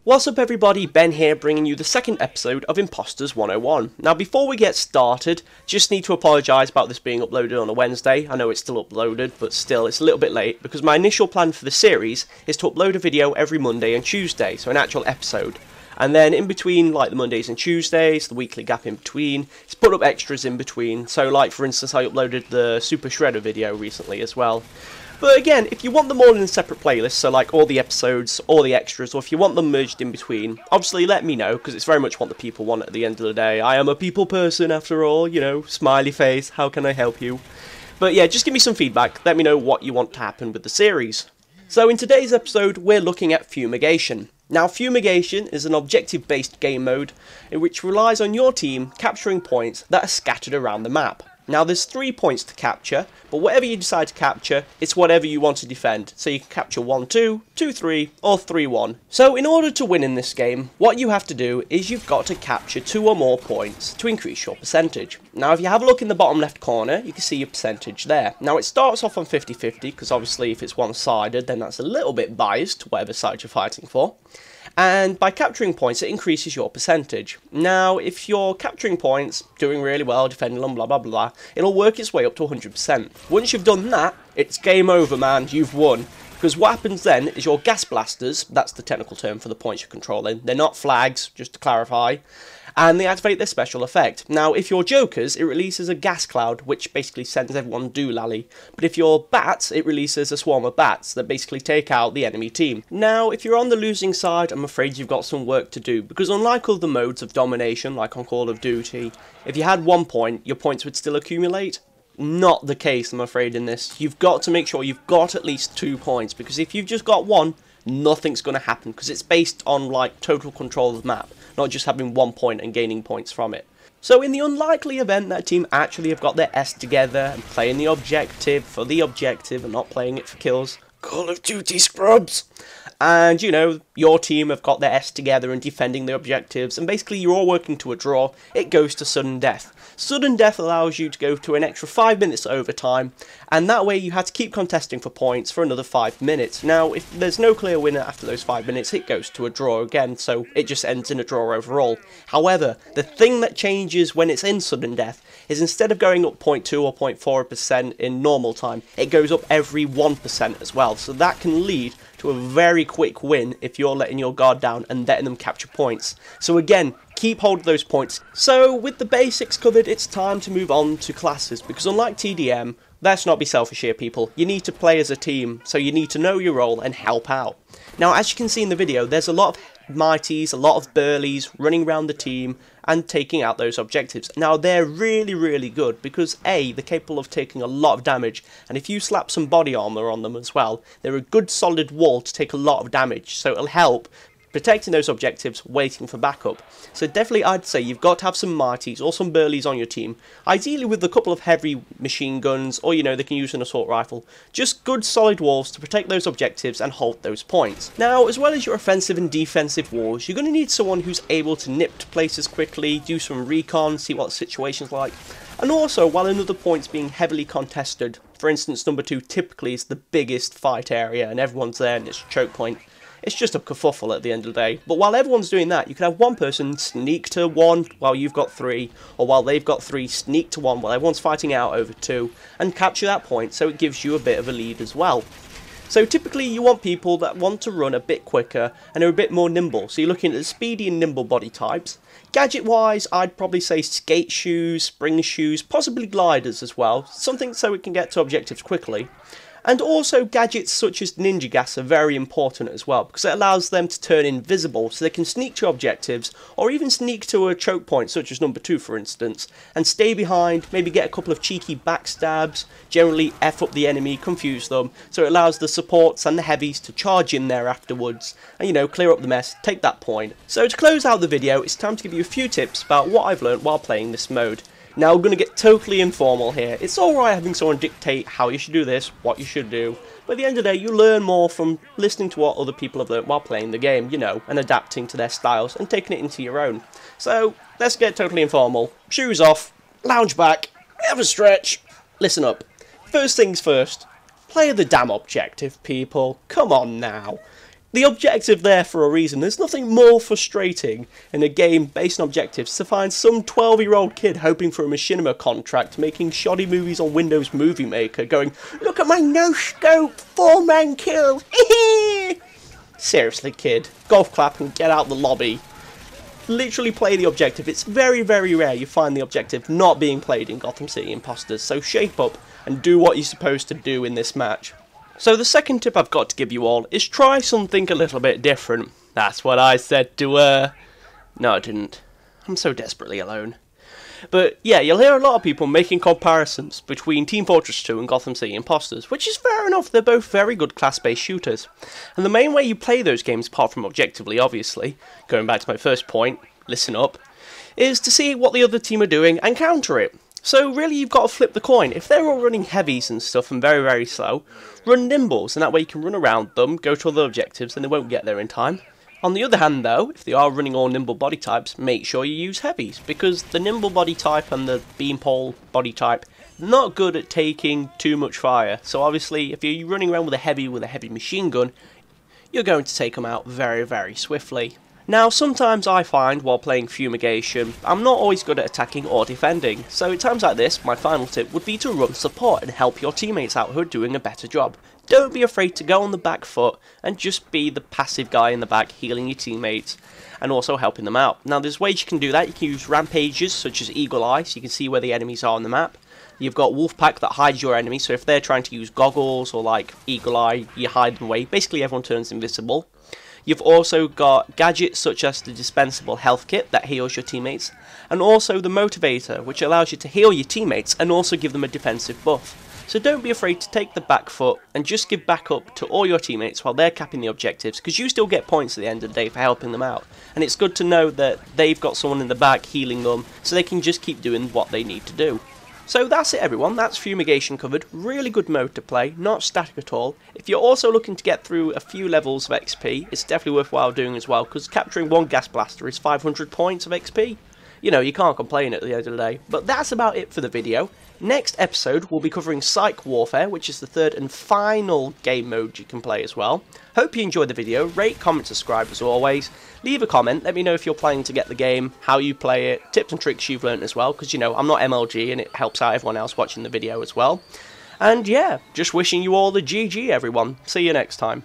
What's up everybody, Ben here bringing you the second episode of Impostors 101. Now before we get started, just need to apologise about this being uploaded on a Wednesday. I know it's still uploaded, but still it's a little bit late because my initial plan for the series is to upload a video every Monday and Tuesday, so an actual episode. And then in between, like the Mondays and Tuesdays, the weekly gap in between, it's put up extras in between. So like for instance, I uploaded the Super Shredder video recently as well. But again, if you want them all in a separate playlist, so like all the episodes, all the extras, or if you want them merged in between, obviously let me know, because it's very much what the people want at the end of the day. I am a people person after all, you know, smiley face, how can I help you? But yeah, just give me some feedback, let me know what you want to happen with the series. So in today's episode, we're looking at Fumigation. Now Fumigation is an objective-based game mode, in which relies on your team capturing points that are scattered around the map. Now there's 3 points to capture, but whatever you decide to capture, it's whatever you want to defend. So you can capture 1-2, 2-3, or 3-1. So in order to win in this game, what you have to do is you've got to capture 2 or more points to increase your percentage. Now if you have a look in the bottom left corner, you can see your percentage there. Now it starts off on 50-50, because obviously if it's one-sided, then that's a little bit biased to whatever side you're fighting for. And by capturing points, it increases your percentage. Now, if you're capturing points, doing really well, defending them, blah, blah, blah, it'll work its way up to 100%. Once you've done that, it's game over, man, you've won. Because what happens then is your gas blasters, that's the technical term for the points you're controlling, they're not flags, just to clarify, and they activate their special effect. Now, if you're jokers, it releases a gas cloud, which basically sends everyone doolally. But if you're bats, it releases a swarm of bats that basically take out the enemy team. Now, if you're on the losing side, I'm afraid you've got some work to do, because unlike other modes of domination, like on Call of Duty, if you had 1 point, your points would still accumulate. Not the case, I'm afraid, in this. You've got to make sure you've got at least 2 points, because if you've just got 1, nothing's going to happen, because it's based on like total control of the map, not just having 1 point and gaining points from it. So in the unlikely event that a team actually have got their S together and playing the objective for the objective and not playing it for kills, Call of Duty scrubs, and you know, your team have got their S together and defending the objectives, and basically you're all working to a draw, it goes to sudden death. Sudden death allows you to go to an extra 5 minutes overtime, and that way you had to keep contesting for points for another 5 minutes. Now, if there's no clear winner after those 5 minutes, it goes to a draw again, so it just ends in a draw overall. However, the thing that changes when it's in sudden death is instead of going up 0.2 or 0.4% in normal time, it goes up every 1% as well, so that can lead to a very quick win if you're letting your guard down and letting them capture points. So again, keep hold of those points. So with the basics covered, it's time to move on to classes, because unlike TDM, let's not be selfish here people, you need to play as a team, so you need to know your role and help out. Now as you can see in the video, there's a lot of mighties, a lot of burlies running around the team and taking out those objectives. Now they're really good because A, they're capable of taking a lot of damage, and if you slap some body armor on them as well, they're a good solid wall to take a lot of damage, so it'll help protecting those objectives, waiting for backup. So definitely I'd say you've got to have some mighties or some burlies on your team, ideally with a couple of heavy machine guns, or you know, they can use an assault rifle. Just good solid walls to protect those objectives and hold those points. Now, as well as your offensive and defensive walls, you're going to need someone who's able to nip to places quickly, do some recon, see what the situation's like, and also while another point's being heavily contested, for instance number 2 typically is the biggest fight area and everyone's there and it's a choke point. It's just a kerfuffle at the end of the day. But while everyone's doing that, you can have one person sneak to 1 while you've got 3, or while they've got 3, sneak to 1 while everyone's fighting out over 2, and capture that point, so it gives you a bit of a lead as well. So typically you want people that want to run a bit quicker and are a bit more nimble, so you're looking at the speedy and nimble body types. Gadget wise, I'd probably say skate shoes, spring shoes, possibly gliders as well, something so it can get to objectives quickly. And also gadgets such as Ninja Gas are very important as well, because it allows them to turn invisible so they can sneak to objectives, or even sneak to a choke point such as number 2 for instance, and stay behind, maybe get a couple of cheeky backstabs, generally F up the enemy, confuse them, so it allows the supports and the heavies to charge in there afterwards, and you know, clear up the mess, take that point. So to close out the video, it's time to give you a few tips about what I've learned while playing this mode. Now, we're going to get totally informal here. It's alright having someone dictate how you should do this, what you should do, but at the end of the day, you learn more from listening to what other people have learned while playing the game, you know, and adapting to their styles and taking it into your own. So, let's get totally informal. Shoes off, lounge back, have a stretch, listen up. First things first, play the damn objective, people. Come on now. The objective there for a reason. There's nothing more frustrating in a game based on objectives to find some 12-year-old kid hoping for a machinima contract, making shoddy movies on Windows Movie Maker, going, "Look at my no-scope, 4-man kill." Seriously, kid, golf clap and get out the lobby. Literally play the objective. It's very, very rare you find the objective not being played in Gotham City Impostors, so shape up and do what you're supposed to do in this match. So the second tip I've got to give you all is try something a little bit different. That's what I said to her. No, I didn't. I'm so desperately alone. But yeah, you'll hear a lot of people making comparisons between Team Fortress 2 and Gotham City Impostors, which is fair enough, they're both very good class-based shooters. And the main way you play those games, apart from objectively obviously, going back to my first point, listen up, is to see what the other team are doing and counter it. So really you've got to flip the coin. If they're all running heavies and stuff and very, very slow, run nimbles, and that way you can run around them, go to other objectives, and they won't get there in time. On the other hand though, if they are running all nimble body types, make sure you use heavies, because the nimble body type and the beanpole body type, not good at taking too much fire. So obviously if you're running around with a heavy machine gun, you're going to take them out very, very swiftly. Now, sometimes I find, while playing Fumigation, I'm not always good at attacking or defending, so at times like this, my final tip would be to run support and help your teammates out who are doing a better job. Don't be afraid to go on the back foot and just be the passive guy in the back healing your teammates and also helping them out. Now, there's ways you can do that. You can use rampages such as Eagle Eye, so you can see where the enemies are on the map. You've got Wolfpack that hides your enemies, so if they're trying to use goggles or like Eagle Eye, you hide them away. Basically everyone turns invisible. You've also got gadgets such as the dispensable health kit that heals your teammates, and also the motivator, which allows you to heal your teammates and also give them a defensive buff. So don't be afraid to take the back foot and just give backup to all your teammates while they're capping the objectives, because you still get points at the end of the day for helping them out. And it's good to know that they've got someone in the back healing them, so they can just keep doing what they need to do. So that's it everyone, that's Fumigation covered. Really good mode to play, not static at all. If you're also looking to get through a few levels of XP, it's definitely worthwhile doing as well, because capturing one gas blaster is 500 points of XP. You know, you can't complain at the end of the day. But that's about it for the video. Next episode, we'll be covering Psych Warfare, which is the third and final game mode you can play as well. Hope you enjoyed the video. Rate, comment, subscribe as always. Leave a comment. Let me know if you're planning to get the game, how you play it, tips and tricks you've learned as well, because, you know, I'm not MLG and it helps out everyone else watching the video as well. And yeah, just wishing you all the GG, everyone. See you next time.